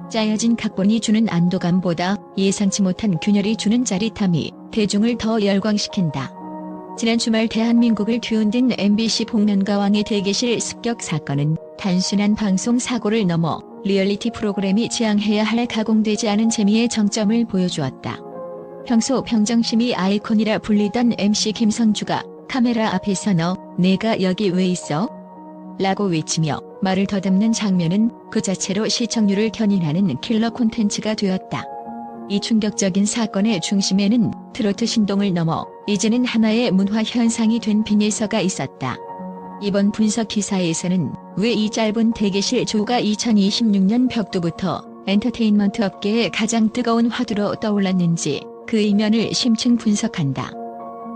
짜여진 각본이 주는 안도감보다 예상치 못한 균열이 주는 짜릿함이 대중을 더 열광시킨다. 지난 주말 대한민국을 뒤흔든 MBC 복면가왕의 대기실 습격 사건은 단순한 방송 사고를 넘어 리얼리티 프로그램이 지향해야 할 가공되지 않은 재미의 정점을 보여주었다. 평소 평정심이 아이콘이라 불리던 MC 김성주가 카메라 앞에서 "너, 내가 여기 왜 있어?" 라고 외치며 말을 더듬는 장면은 그 자체로 시청률을 견인하는 킬러 콘텐츠가 되었다. 이 충격적인 사건의 중심에는 트로트 신동을 넘어 이제는 하나의 문화 현상이 된 비내서가 있었다. 이번 분석 기사에서는 왜 이 짧은 대기실 조가 2026년 벽두부터 엔터테인먼트 업계의 가장 뜨거운 화두로 떠올랐는지 그 이면을 심층 분석한다.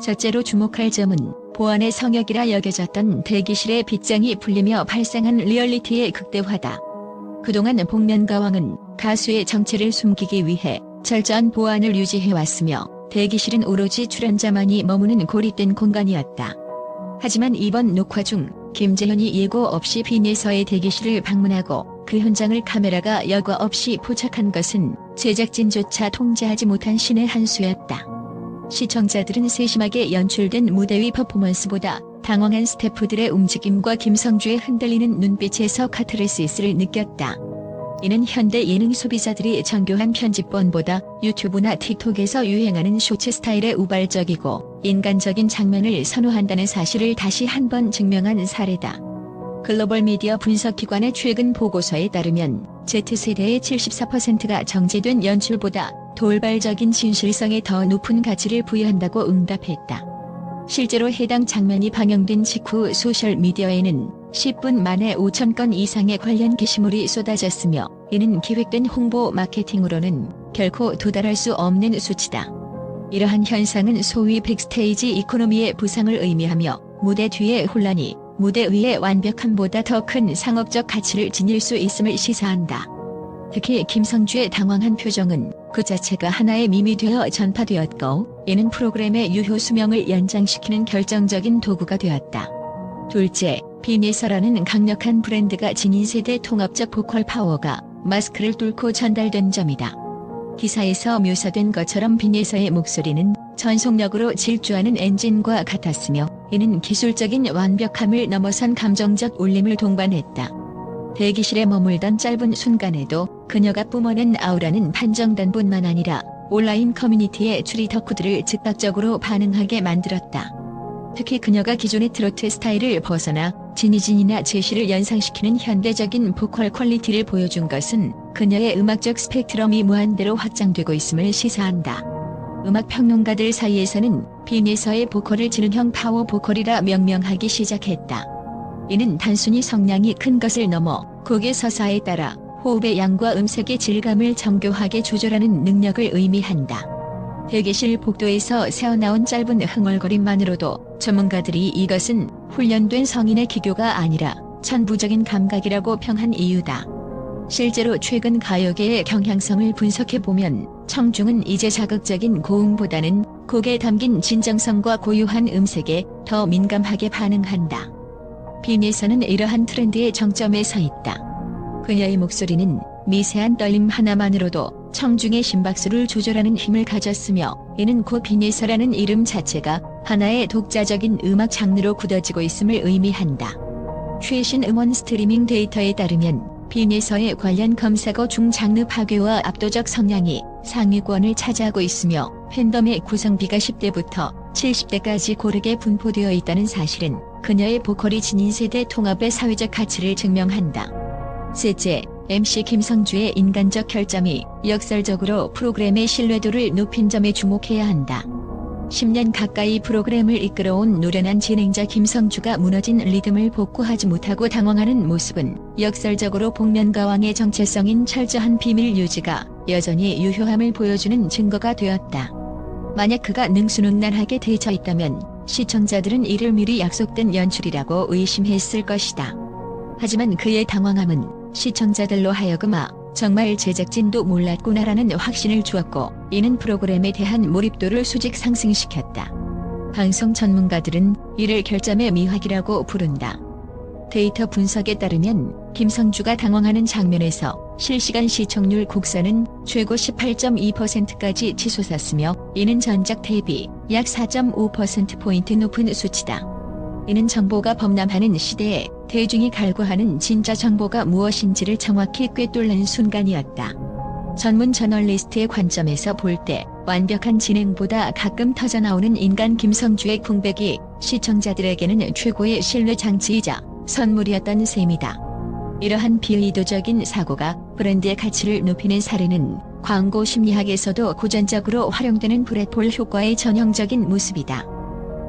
첫째로 주목할 점은 보안의 성역이라 여겨졌던 대기실의 빗장이 풀리며 발생한 리얼리티의 극대화다. 그동안 복면가왕은 가수의 정체를 숨기기 위해 철저한 보안을 유지해왔으며 대기실은 오로지 출연자만이 머무는 고립된 공간이었다. 하지만 이번 녹화 중 김재현이 예고 없이 비내서의 대기실을 방문하고 그 현장을 카메라가 여과 없이 포착한 것은 제작진조차 통제하지 못한 신의 한 수였다. 시청자들은 세심하게 연출된 무대 위 퍼포먼스보다 당황한 스태프들의 움직임과 김성주의 흔들리는 눈빛에서 카타르시스를 느꼈다. 이는 현대 예능 소비자들이 정교한 편집본보다 유튜브나 틱톡에서 유행하는 쇼츠 스타일의 우발적이고 인간적인 장면을 선호한다는 사실을 다시 한번 증명한 사례다. 글로벌 미디어 분석기관의 최근 보고서에 따르면 Z세대의 74%가 정제된 연출보다 돌발적인 진실성에 더 높은 가치를 부여한다고 응답했다. 실제로 해당 장면이 방영된 직후 소셜미디어에는 10분 만에 5,000건 이상의 관련 게시물이 쏟아졌으며 이는 기획된 홍보 마케팅으로는 결코 도달할 수 없는 수치다. 이러한 현상은 소위 백스테이지 이코노미의 부상을 의미하며 무대 뒤의 혼란이 무대 위의 완벽함보다 더 큰 상업적 가치를 지닐 수 있음을 시사한다. 특히 김성주의 당황한 표정은 그 자체가 하나의 밈이 되어 전파되었고 이는 프로그램의 유효 수명을 연장시키는 결정적인 도구가 되었다. 둘째, 비내서라는 강력한 브랜드가 지닌 세대 통합적 보컬 파워가 마스크를 뚫고 전달된 점이다. 기사에서 묘사된 것처럼 비내서의 목소리는 전속력으로 질주하는 엔진과 같았으며 이는 기술적인 완벽함을 넘어선 감정적 울림을 동반했다. 대기실에 머물던 짧은 순간에도 그녀가 뿜어낸 아우라는 판정단뿐만 아니라 온라인 커뮤니티의 추리 덕후들을 즉각적으로 반응하게 만들었다. 특히 그녀가 기존의 트로트 스타일을 벗어나 지니진이나 제시를 연상시키는 현대적인 보컬 퀄리티를 보여준 것은 그녀의 음악적 스펙트럼이 무한대로 확장되고 있음을 시사한다. 음악 평론가들 사이에서는 비내서의 보컬을 지능형 파워 보컬이라 명명하기 시작했다. 이는 단순히 성량이 큰 것을 넘어 곡의 서사에 따라 호흡의 양과 음색의 질감을 정교하게 조절하는 능력을 의미한다. 대기실 복도에서 새어나온 짧은 흥얼거림만으로도 전문가들이 이것은 훈련된 성인의 기교가 아니라 천부적인 감각이라고 평한 이유다. 실제로 최근 가요계의 경향성을 분석해보면 청중은 이제 자극적인 고음보다는 곡에 담긴 진정성과 고유한 음색에 더 민감하게 반응한다. 비내서는 이러한 트렌드의 정점에 서 있다. 그녀의 목소리는 미세한 떨림 하나만으로도 청중의 심박수를 조절하는 힘을 가졌으며 이는 곧 비내서라는 이름 자체가 하나의 독자적인 음악 장르로 굳어지고 있음을 의미한다. 최신 음원 스트리밍 데이터에 따르면 비내서의 관련 검색어 중 장르 파괴와 압도적 성량이 상위권을 차지하고 있으며 팬덤의 구성비가 10대부터 70대까지 고르게 분포되어 있다는 사실은 그녀의 보컬이 지닌 세대 통합의 사회적 가치를 증명한다. 셋째, MC 김성주의 인간적 결점이 역설적으로 프로그램의 신뢰도를 높인 점에 주목해야 한다. 10년 가까이 프로그램을 이끌어온 노련한 진행자 김성주가 무너진 리듬을 복구하지 못하고 당황하는 모습은 역설적으로 복면가왕의 정체성인 철저한 비밀 유지가 여전히 유효함을 보여주는 증거가 되었다. 만약 그가 능수능란하게 대처 있다면 시청자들은 이를 미리 약속된 연출이라고 의심했을 것이다. 하지만 그의 당황함은 시청자들로 하여금 정말 제작진도 몰랐구나라는 확신을 주었고 이는 프로그램에 대한 몰입도를 수직 상승시켰다. 방송 전문가들은 이를 결점의 미학이라고 부른다. 데이터 분석에 따르면 김성주가 당황하는 장면에서 실시간 시청률 곡선은 최고 18.2%까지 치솟았으며 이는 전작 대비 약 4.5%포인트 높은 수치다. 이는 정보가 범람하는 시대에 대중이 갈구하는 진짜 정보가 무엇인지를 정확히 꿰뚫는 순간이었다. 전문 저널리스트의 관점에서 볼 때 완벽한 진행보다 가끔 터져나오는 인간 김성주의 공백이 시청자들에게는 최고의 신뢰 장치이자 선물이었던 셈이다. 이러한 비의도적인 사고가 브랜드의 가치를 높이는 사례는 광고 심리학에서도 고전적으로 활용되는 브렛폴 효과의 전형적인 모습이다.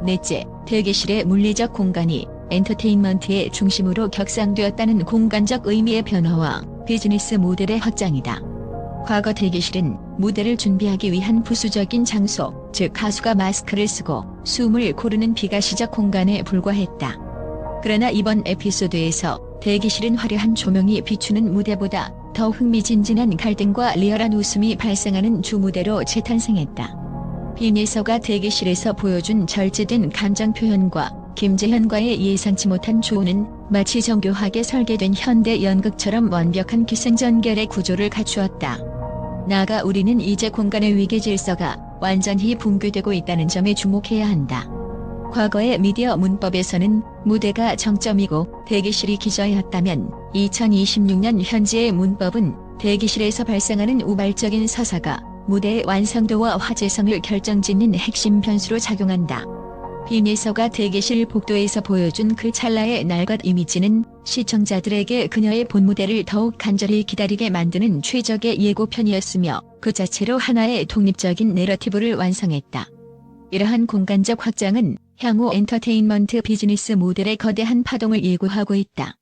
넷째, 대기실의 물리적 공간이 엔터테인먼트의 중심으로 격상되었다는 공간적 의미의 변화와 비즈니스 모델의 확장이다. 과거 대기실은 무대를 준비하기 위한 부수적인 장소, 즉 가수가 마스크를 쓰고 숨을 고르는 비가시적 공간에 불과했다. 그러나 이번 에피소드에서 대기실은 화려한 조명이 비추는 무대보다 더 흥미진진한 갈등과 리얼한 웃음이 발생하는 주무대로 재탄생했다. 빈예서가 대기실에서 보여준 절제된 감정 표현과 김재현과의 예상치 못한 조우는 마치 정교하게 설계된 현대 연극처럼 완벽한 기승전결의 구조를 갖추었다. 나아가 우리는 이제 공간의 위계 질서가 완전히 붕괴되고 있다는 점에 주목해야 한다. 과거의 미디어 문법에서는 무대가 정점이고 대기실이 기저였다면 2026년 현재의 문법은 대기실에서 발생하는 우발적인 서사가 무대의 완성도와 화제성을 결정짓는 핵심 변수로 작용한다. 빈예서가 대기실 복도에서 보여준 그 찰나의 날것 이미지는 시청자들에게 그녀의 본 무대를 더욱 간절히 기다리게 만드는 최적의 예고편이었으며 그 자체로 하나의 독립적인 내러티브를 완성했다. 이러한 공간적 확장은 향후 엔터테인먼트 비즈니스 모델의 거대한 파동을 예고하고 있다.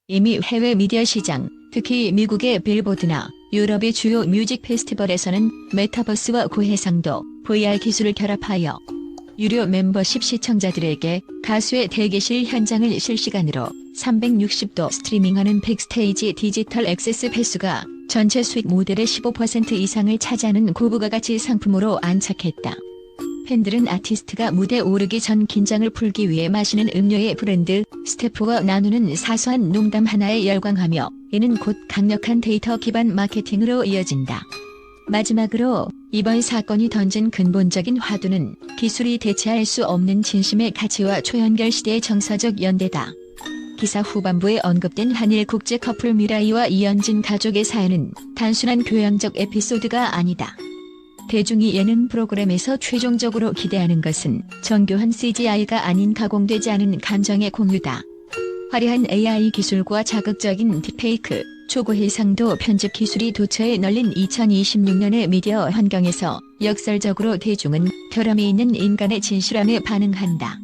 이미 해외 미디어 시장, 특히 미국의 빌보드나 유럽의 주요 뮤직 페스티벌에서는 메타버스와 고해상도, VR 기술을 결합하여 유료 멤버십 시청자들에게 가수의 대기실 현장을 실시간으로 360도 스트리밍하는 백스테이지 디지털 액세스 패스가 전체 수익 모델의 15% 이상을 차지하는 고부가가치 상품으로 안착했다. 팬들은 아티스트가 무대에 오르기 전 긴장을 풀기 위해 마시는 음료의 브랜드, 스태프와 나누는 사소한 농담 하나에 열광하며 이는 곧 강력한 데이터 기반 마케팅으로 이어진다. 마지막으로 이번 사건이 던진 근본적인 화두는 기술이 대체할 수 없는 진심의 가치와 초연결 시대의 정서적 연대다. 기사 후반부에 언급된 한일 국제 커플 미라이와 이현진 가족의 사연은 단순한 교양적 에피소드가 아니다. 대중이 예능 프로그램에서 최종적으로 기대하는 것은 정교한 CGI가 아닌 가공되지 않은 감정의 공유다. 화려한 AI 기술과 자극적인 딥페이크, 초고해상도 편집 기술이 도처에 널린 2026년의 미디어 환경에서 역설적으로 대중은 결함이 있는 인간의 진실함에 반응한다.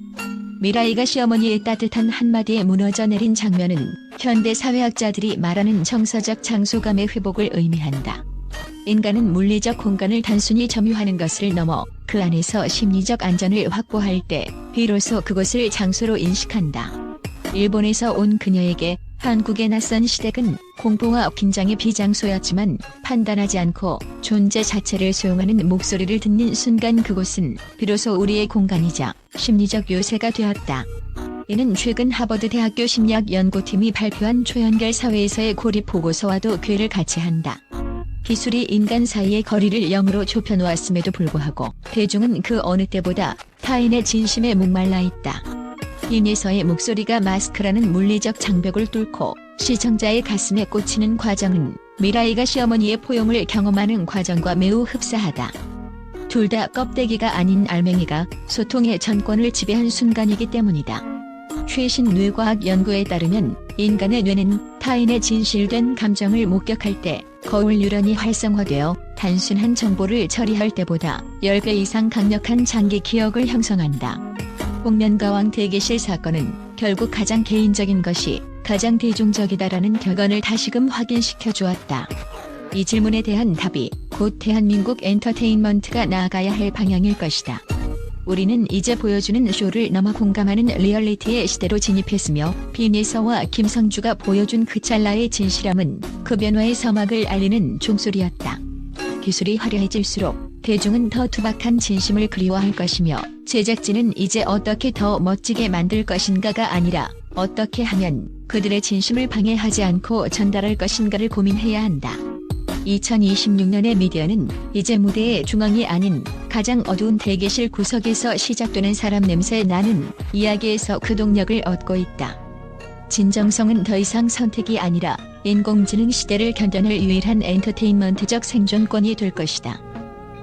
미라이가 시어머니의 따뜻한 한마디에 무너져 내린 장면은 현대 사회학자들이 말하는 정서적 장소감의 회복을 의미한다. 인간은 물리적 공간을 단순히 점유하는 것을 넘어 그 안에서 심리적 안전을 확보할 때 비로소 그것을 장소로 인식한다. 일본에서 온 그녀에게 한국의 낯선 시댁은 공포와 긴장의 비장소였지만 판단하지 않고 존재 자체를 소용하는 목소리를 듣는 순간 그곳은 비로소 우리의 공간이자 심리적 요새가 되었다. 이는 최근 하버드 대학교 심리학 연구팀이 발표한 초연결 사회에서의 고립 보고서와도 궤를 같이 한다. 기술이 인간 사이의 거리를 0으로 좁혀놓았음에도 불구하고 대중은 그 어느 때보다 타인의 진심에 목말라 있다. 빈예서의 목소리가 마스크라는 물리적 장벽을 뚫고 시청자의 가슴에 꽂히는 과정은 미라이가 시어머니의 포용을 경험하는 과정과 매우 흡사하다. 둘 다 껍데기가 아닌 알맹이가 소통의 전권을 지배한 순간이기 때문이다. 최신 뇌과학 연구에 따르면 인간의 뇌는 타인의 진실된 감정을 목격할 때 거울 뉴런이 활성화되어 단순한 정보를 처리할 때보다 10배 이상 강력한 장기 기억을 형성한다. 복면가왕 대기실 사건은 결국 가장 개인적인 것이 가장 대중적이다라는 격언을 다시금 확인시켜 주었다. 이 질문에 대한 답이 곧 대한민국 엔터테인먼트가 나아가야 할 방향일 것이다. 우리는 이제 보여주는 쇼를 넘어 공감하는 리얼리티의 시대로 진입했으며 빈예서와 김성주가 보여준 그 찰나의 진실함은 그 변화의 서막을 알리는 종소리였다. 기술이 화려해질수록 대중은 더 투박한 진심을 그리워할 것이며 제작진은 이제 어떻게 더 멋지게 만들 것인가가 아니라 어떻게 하면 그들의 진심을 방해하지 않고 전달할 것인가를 고민해야 한다. 2026년의 미디어는 이제 무대의 중앙이 아닌 가장 어두운 대기실 구석에서 시작되는 사람 냄새 나는 이야기에서 그 동력을 얻고 있다. 진정성은 더 이상 선택이 아니라 인공지능 시대를 견뎌낼 유일한 엔터테인먼트적 생존권이 될 것이다.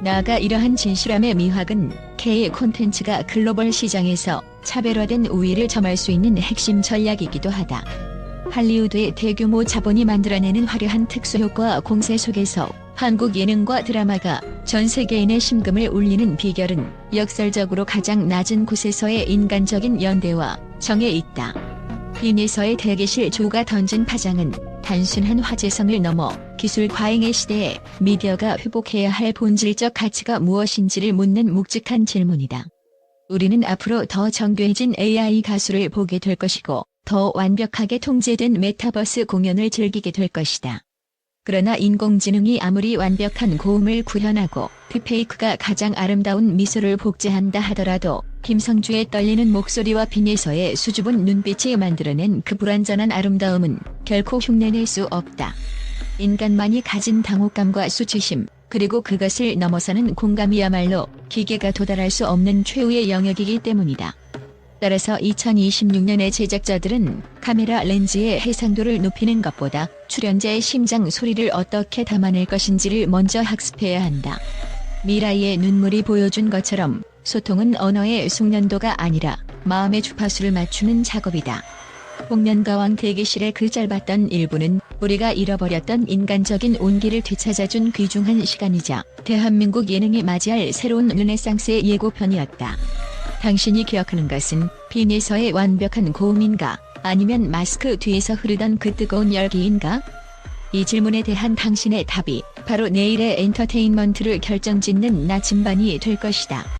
나아가 이러한 진실함의 미학은 K 콘텐츠가 글로벌 시장에서 차별화된 우위를 점할 수 있는 핵심 전략이기도 하다. 할리우드의 대규모 자본이 만들어내는 화려한 특수효과 공세 속에서 한국 예능과 드라마가 전 세계인의 심금을 울리는 비결은 역설적으로 가장 낮은 곳에서의 인간적인 연대와 정에 있다. 빈에서의 대기실 조가 던진 파장은 단순한 화제성을 넘어 기술 과잉의 시대에 미디어가 회복해야 할 본질적 가치가 무엇인지를 묻는 묵직한 질문이다. 우리는 앞으로 더 정교해진 AI 가수를 보게 될 것이고 더 완벽하게 통제된 메타버스 공연을 즐기게 될 것이다. 그러나 인공지능이 아무리 완벽한 고음을 구현하고 딥페이크가 가장 아름다운 미소를 복제한다 하더라도 김성주의 떨리는 목소리와 빈에서의 수줍은 눈빛이 만들어낸 그 불완전한 아름다움은 결코 흉내낼 수 없다. 인간만이 가진 당혹감과 수치심, 그리고 그것을 넘어서는 공감이야말로 기계가 도달할 수 없는 최후의 영역이기 때문이다. 따라서 2026년의 제작자들은 카메라 렌즈의 해상도를 높이는 것보다 출연자의 심장 소리를 어떻게 담아낼 것인지를 먼저 학습해야 한다. 미라이의 눈물이 보여준 것처럼 소통은 언어의 숙련도가 아니라 마음의 주파수를 맞추는 작업이다. 복면가왕 대기실의 그 짧았던 1분은 우리가 잃어버렸던 인간적인 온기를 되찾아준 귀중한 시간이자 대한민국 예능이 맞이할 새로운 르네상스의 예고편이었다. 당신이 기억하는 것은 빈에서의 완벽한 고음인가? 아니면 마스크 뒤에서 흐르던 그 뜨거운 열기인가? 이 질문에 대한 당신의 답이 바로 내일의 엔터테인먼트를 결정짓는 나침반이 될 것이다.